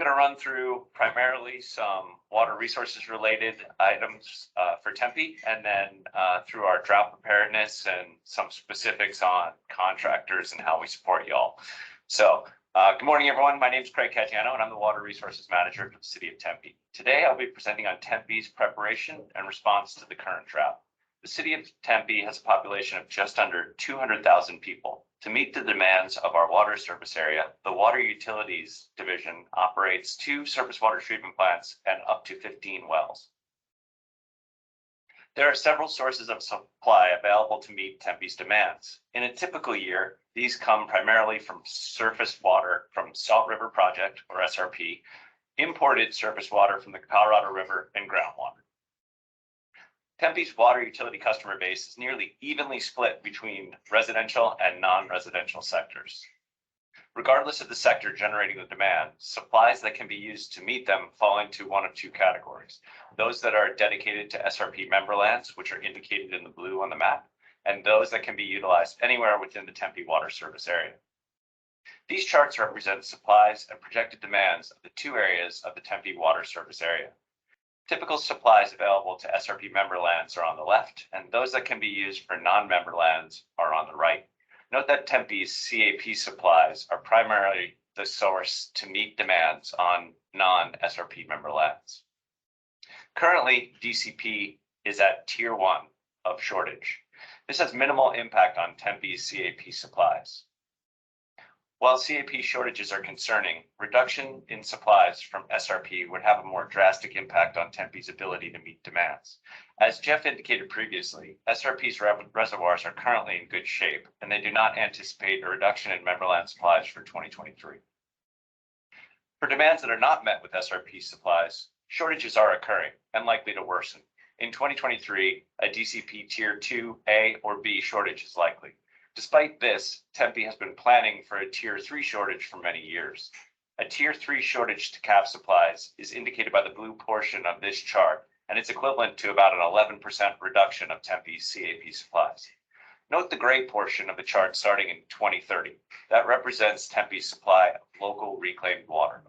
going to run through primarily some water resources related items for Tempe, and then through our drought preparedness and some specifics on contractors and how we support y'all. So good morning, everyone. My name is Craig Caggiano, and I'm the Water Resources Manager for the City of Tempe. Today, I'll be presenting on Tempe's preparation and response to the current drought. The City of Tempe has a population of just under 200,000 people. To meet the demands of our water service area, the Water Utilities Division operates 2 surface water treatment plants and up to 15 wells. There are several sources of supply available to meet Tempe's demands. In a typical year, these come primarily from surface water from Salt River Project, or SRP, imported surface water from the Colorado River, and groundwater. Tempe's water utility customer base is nearly evenly split between residential and non-residential sectors. Regardless of the sector generating the demand, supplies that can be used to meet them fall into one of 2 categories. Those that are dedicated to SRP member lands, which are indicated in the blue on the map, and those that can be utilized anywhere within the Tempe water service area. These charts represent supplies and projected demands of the 2 areas of the Tempe water service area. Typical supplies available to SRP member lands are on the left, and those that can be used for non-member lands are on the right. Note that Tempe's CAP supplies are primarily the source to meet demands on non-SRP member lands. Currently, DCP is at Tier 1 of shortage. This has minimal impact on Tempe's CAP supplies. While CAP shortages are concerning, reduction in supplies from SRP would have a more drastic impact on Tempe's ability to meet demands. As Jeff indicated previously, SRP's reservoirs are currently in good shape, and they do not anticipate a reduction in memberland supplies for 2023. For demands that are not met with SRP supplies, shortages are occurring and likely to worsen. In 2023, a DCP Tier 2A or B shortage is likely. Despite this, Tempe has been planning for a Tier 3 shortage for many years. A Tier 3 shortage to cap supplies is indicated by the blue portion of this chart, and it's equivalent to about an 11% reduction of Tempe's CAP supplies. Note the gray portion of the chart starting in 2030. That represents Tempe's supply of local reclaimed water.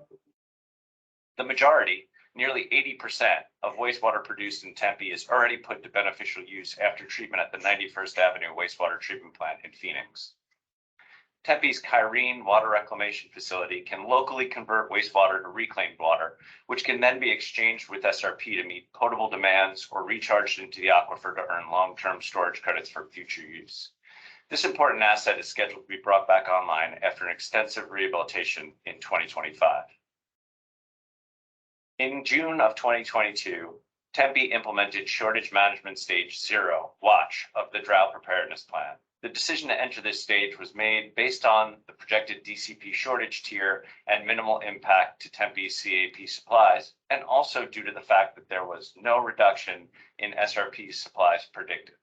The majority, nearly 80% of wastewater produced in Tempe is already put to beneficial use after treatment at the 91st Avenue Wastewater Treatment Plant in Phoenix. Tempe's Kyrene Water Reclamation Facility can locally convert wastewater to reclaimed water, which can then be exchanged with SRP to meet potable demands or recharged into the aquifer to earn long-term storage credits for future use. This important asset is scheduled to be brought back online after an extensive rehabilitation in 2025. In June of 2022, Tempe implemented Shortage Management Stage 0, WATCH, of the Drought Preparedness Plan. The decision to enter this stage was made based on the projected DCP shortage tier and minimal impact to Tempe's CAP supplies, and also due to the fact that there was no reduction in SRP supplies predicted.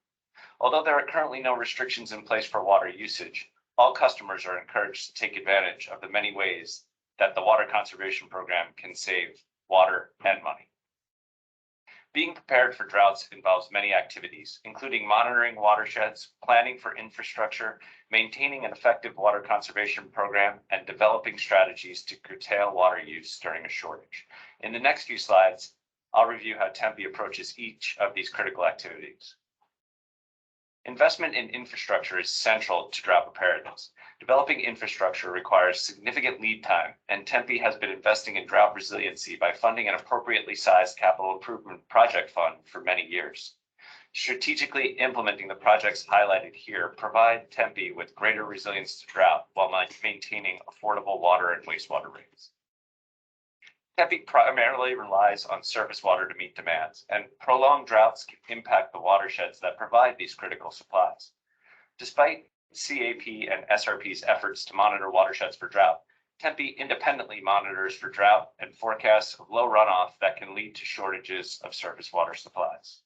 Although there are currently no restrictions in place for water usage, all customers are encouraged to take advantage of the many ways that the Water Conservation Program can save water and money. Being prepared for droughts involves many activities, including monitoring watersheds, planning for infrastructure, maintaining an effective water conservation program, and developing strategies to curtail water use during a shortage. In the next few slides, I'll review how Tempe approaches each of these critical activities. Investment in infrastructure is central to drought preparedness. Developing infrastructure requires significant lead time, and Tempe has been investing in drought resiliency by funding an appropriately sized capital improvement project fund for many years. Strategically implementing the projects highlighted here provide Tempe with greater resilience to drought while maintaining affordable water and wastewater rates. Tempe primarily relies on surface water to meet demands, and prolonged droughts can impact the watersheds that provide these critical supplies. Despite CAP and SRP's efforts to monitor watersheds for drought, Tempe independently monitors for drought and forecasts of low runoff that can lead to shortages of surface water supplies.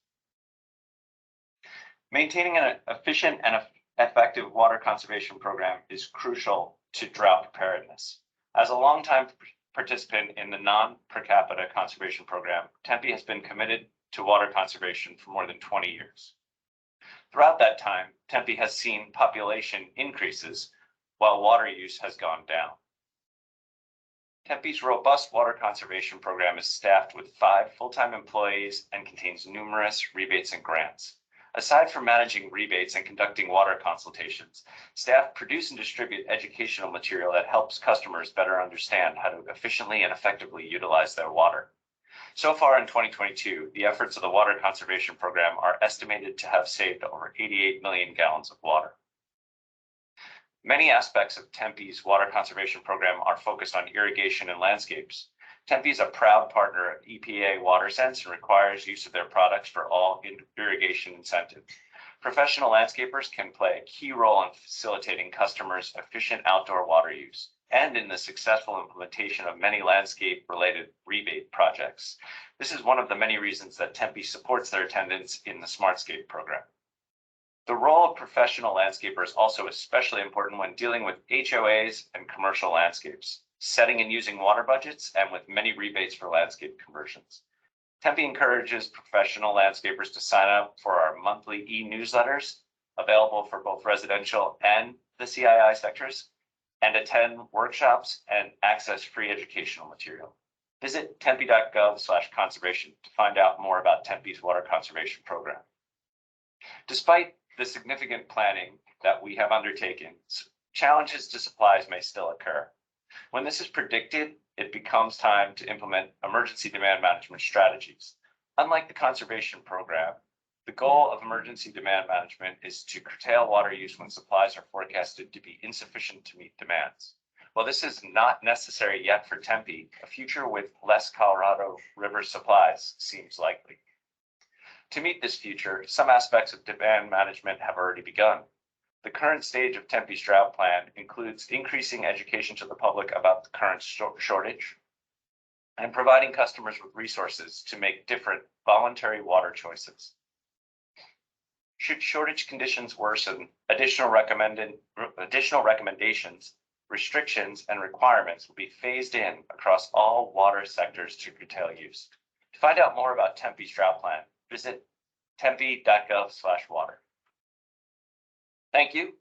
Maintaining an efficient and effective water conservation program is crucial to drought preparedness. As a longtime participant in the non-per capita conservation program, Tempe has been committed to water conservation for more than 20 years. Throughout that time, Tempe has seen population increases while water use has gone down. Tempe's robust water conservation program is staffed with 5 full-time employees and contains numerous rebates and grants. Aside from managing rebates and conducting water consultations, staff produce and distribute educational material that helps customers better understand how to efficiently and effectively utilize their water. So far in 2022, the efforts of the water conservation program are estimated to have saved over 88 million gallons of water. Many aspects of Tempe's water conservation program are focused on irrigation and landscapes. Tempe is a proud partner of EPA WaterSense and requires use of their products for all irrigation incentives. Professional landscapers can play a key role in facilitating customers' efficient outdoor water use and in the successful implementation of many landscape-related rebate projects. This is one of the many reasons that Tempe supports their attendance in the SmartScape program. The role of professional landscapers is also especially important when dealing with HOAs and commercial landscapes, setting and using water budgets, and with many rebates for landscape conversions. Tempe encourages professional landscapers to sign up for our monthly e-newsletters, available for both residential and the CII sectors, and attend workshops and access free educational material. Visit tempe.gov/conservation to find out more about Tempe's water conservation program. Despite the significant planning that we have undertaken, challenges to supplies may still occur. When this is predicted, it becomes time to implement emergency demand management strategies. Unlike the conservation program, the goal of emergency demand management is to curtail water use when supplies are forecasted to be insufficient to meet demands. While this is not necessary yet for Tempe, a future with less Colorado River supplies seems likely. To meet this future, some aspects of demand management have already begun. The current stage of Tempe's drought plan includes increasing education to the public about the current shortage and providing customers with resources to make different voluntary water choices. Should shortage conditions worsen, additional recommendations, restrictions, and requirements will be phased in across all water sectors to curtail use. To find out more about Tempe's drought plan, visit tempe.gov/water. Thank you.